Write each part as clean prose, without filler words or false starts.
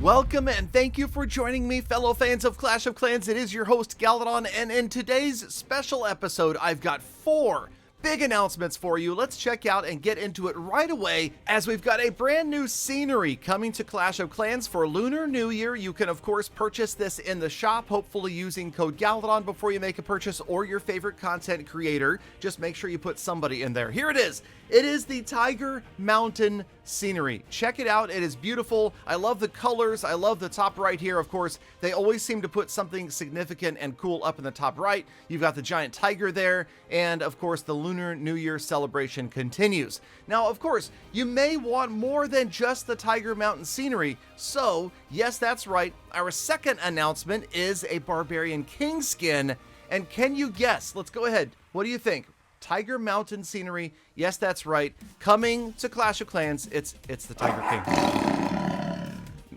Welcome and thank you for joining me, fellow fans of Clash of Clans. It is your host, Galadon, and in today's special episode, I've got 4 big announcements for you. Let's check out and get into it right away, as we've got a brand new scenery coming to Clash of Clans for Lunar New Year. You can, of course, purchase this in the shop, hopefully using code Galadon before you make a purchase, or your favorite content creator. Just make sure you put somebody in there. Here it is. It is the Tiger Mountain scenery. Check it out. It is beautiful. I love the colors. I love the top right here. Of course, they always seem to put something significant and cool up in the top right. You've got the giant tiger there, and of course, the Lunar New Year celebration continues. Now, of course, you may want more than just the Tiger Mountain scenery. So, yes, that's right. Our second announcement is a Barbarian King skin. And can you guess? Let's go ahead. What do you think? Tiger Mountain scenery. Yes, that's right. Coming to Clash of Clans, it's the Tiger King.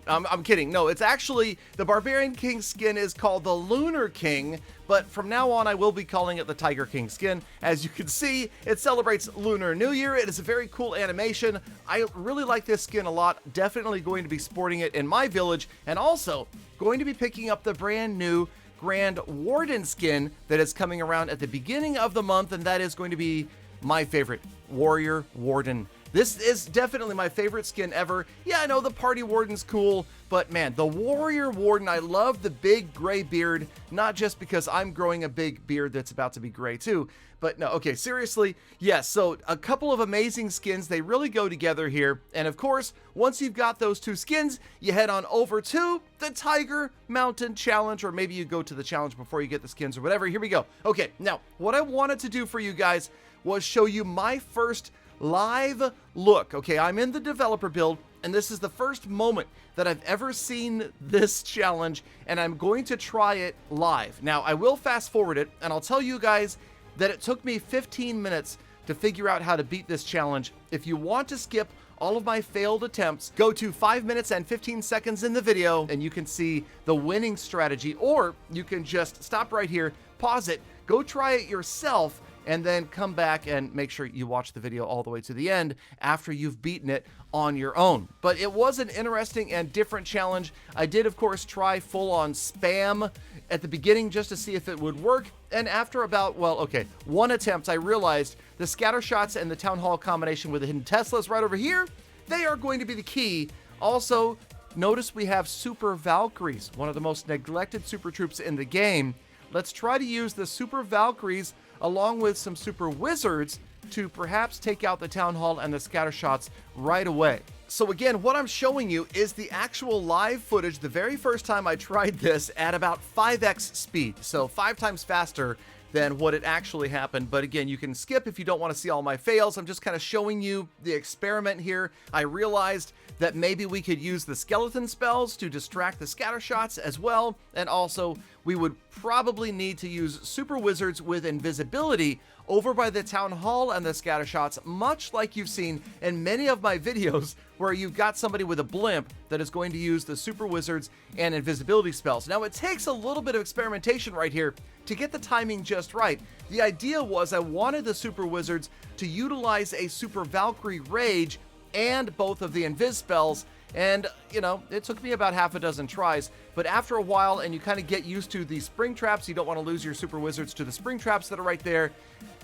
I'm kidding. No, it's actually the Barbarian King skin is called the Lunar King, but from now on I will be calling it the Tiger King skin. As you can see, it celebrates Lunar New Year. It is a very cool animation. I really like this skin a lot. Definitely going to be sporting it in my village, and also going to be picking up the brand new Grand Warden skin that is coming around at the beginning of the month, and that is going to be my favorite, Warrior Warden. This is definitely my favorite skin ever. Yeah, I know the Party Warden's cool, but man, the Warrior Warden, I love the big gray beard, not just because I'm growing a big beard that's about to be gray too, but no, okay, seriously, yes, so a couple of amazing skins, they really go together here, and of course, once you've got those 2 skins, you head on over to the Tiger Mountain Challenge, or maybe you go to the challenge before you get the skins or whatever. Here we go. Okay, now, what I wanted to do for you guys was show you my first live look. Okay, I'm in the developer build, and this is the first moment that I've ever seen this challenge, and I'm going to try it live. Now, I will fast forward it, and I'll tell you guys that it took me 15 minutes to figure out how to beat this challenge. If you want to skip all of my failed attempts, go to 5 minutes and 15 seconds in the video, and you can see the winning strategy, or you can just stop right here, pause it, go try it yourself, and then come back and make sure you watch the video all the way to the end after you've beaten it on your own. But it was an interesting and different challenge. I did, of course, try full-on spam at the beginning just to see if it would work. And after about, well, okay, 1 attempt, I realized the scatter shots and the Town Hall combination with the hidden Teslas right over here, they are going to be the key. Also, notice we have Super Valkyries, one of the most neglected super troops in the game. Let's try to use the Super Valkyries along with some Super Wizards to perhaps take out the Town Hall and the scatter shots right away. So again, what I'm showing you is the actual live footage the very first time I tried this at about 5x speed, so 5 times faster than what it actually happened. But again, you can skip if you don't want to see all my fails. I'm just kind of showing you the experiment here. I realized that maybe we could use the skeleton spells to distract the scatter shots as well, and also we would probably need to use Super Wizards with invisibility over by the Town Hall and the scatter shots, much like you've seen in many of my videos where you've got somebody with a blimp that is going to use the Super Wizards and invisibility spells. Now, it takes a little bit of experimentation right here to get the timing just right. The idea was I wanted the Super Wizards to utilize a Super Valkyrie Rage and both of the invis spells, and you know, it took me about half a dozen tries, but after a while and you kind of get used to the spring traps, you don't want to lose your Super Wizards to the spring traps that are right there.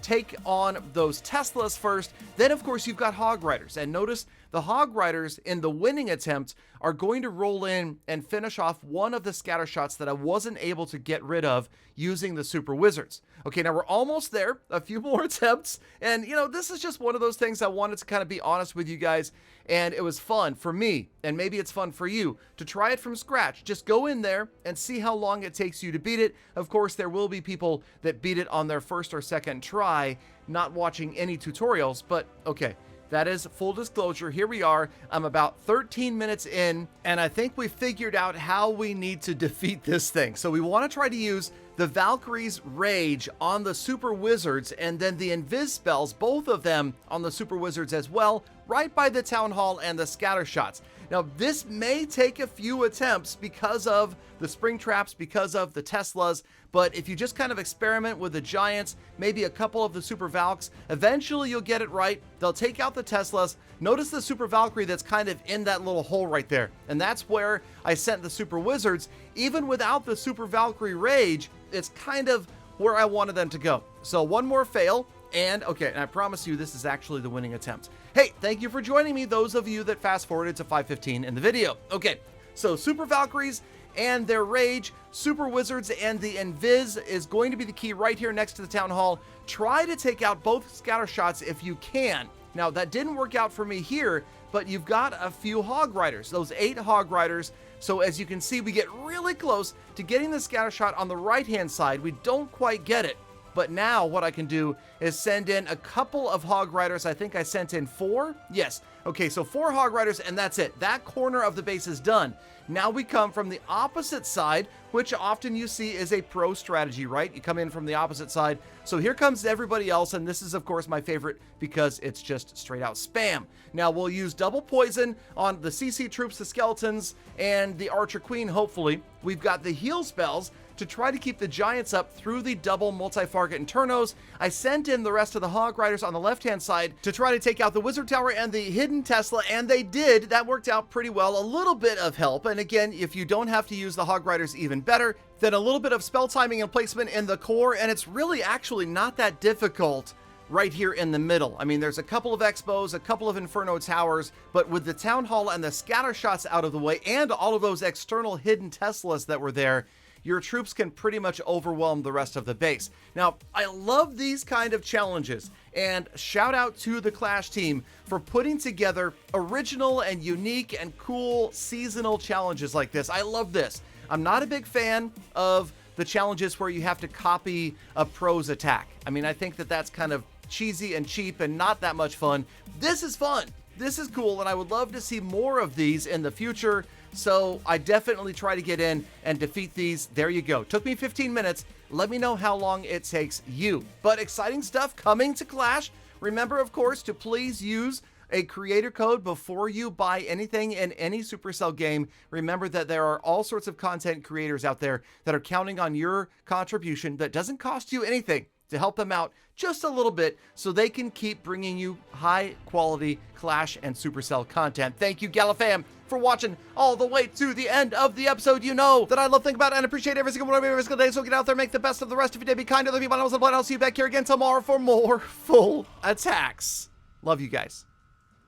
Take on those Teslas first, then of course you've got Hog Riders, and notice the Hog Riders in the winning attempt are going to roll in and finish off one of the scatter shots that I wasn't able to get rid of using the Super Wizards. Okay, now we're almost there, a few more attempts, and you know, this is just one of those things I wanted to kind of be honest with you guys, and it was fun for me, and maybe it's fun for you, to try it from scratch. Just go in there and see how long it takes you to beat it. Of course, there will be people that beat it on their first or second try, not watching any tutorials, but okay. That is full disclosure. Here we are. I'm about 13 minutes in, and I think we figured out how we need to defeat this thing. So we want to try to use the Valkyrie's Rage on the Super Wizards, and then the Invis spells, both of them on the Super Wizards as well, right by the Town Hall and the scatter shots. Now, this may take a few attempts because of the spring traps, because of the Teslas, But if you just kind of experiment with the Giants, maybe a couple of the Super Valks, eventually you'll get it right. They'll take out the Teslas. Notice the Super Valkyrie that's kind of in that little hole right there. And that's where I sent the Super Wizards. Even without the Super Valkyrie Rage, it's kind of where I wanted them to go. So one more fail. And okay, and I promise you this is actually the winning attempt. Hey, thank you for joining me, those of you that fast forwarded to 5:15 in the video. Okay, so Super Valkyries and their Rage, Super Wizards, and the Invis is going to be the key right here next to the Town Hall. Try to take out both scatter shots if you can. Now, that didn't work out for me here, but you've got a few Hog Riders, those 8 Hog Riders. So as you can see, we get really close to getting the scatter shot on the right-hand side. We don't quite get it. But now what I can do is send in a couple of Hog Riders. I think I sent in 4. Yes. Okay, so 4 Hog Riders, and that's it. That corner of the base is done. Now we come from the opposite side, which often you see is a pro strategy, right? You come in from the opposite side. So here comes everybody else, and this is, of course, my favorite because it's just straight out spam. Now we'll use double poison on the CC troops, the skeletons, and the Archer Queen, hopefully. We've got the heal spells to try to keep the Giants up through the double multi-Fargate Infernos. I sent in the rest of the Hog Riders on the left-hand side to try to take out the Wizard Tower and the hidden Tesla, and they did. That worked out pretty well. A little bit of help, and again, if you don't have to use the Hog Riders, even better. Then a little bit of spell timing and placement in the core, and it's really actually not that difficult right here in the middle. I mean, there's a couple of Expos, a couple of Inferno Towers, but with the Town Hall and the scatter shots out of the way, and all of those external hidden Teslas that were there, your troops can pretty much overwhelm the rest of the base. Now, I love these kind of challenges, and shout out to the Clash team for putting together original and unique and cool seasonal challenges like this. I love this. I'm not a big fan of the challenges where you have to copy a pro's attack. I mean, I think that that's kind of cheesy and cheap and not that much fun. This is fun. This is cool, and I would love to see more of these in the future. So I definitely try to get in and defeat these. There you go. Took me 15 minutes. Let me know how long it takes you. But exciting stuff coming to Clash. Remember, of course, to please use a creator code before you buy anything in any Supercell game. Remember that there are all sorts of content creators out there that are counting on your contribution that doesn't cost you anything to help them out just a little bit so they can keep bringing you high quality Clash and Supercell content. Thank you, Galafam, for watching all the way to the end of the episode. You know that I love, think about, and appreciate every single one of you every single day. So get out there, make the best of the rest of your day. Be kind to the people. I'll see you back here again tomorrow for more full attacks. Love you guys.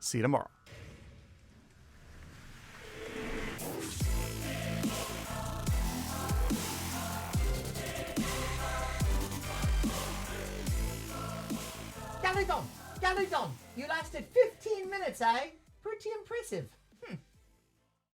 See you tomorrow. Galadon, you lasted 15 minutes, eh? Pretty impressive.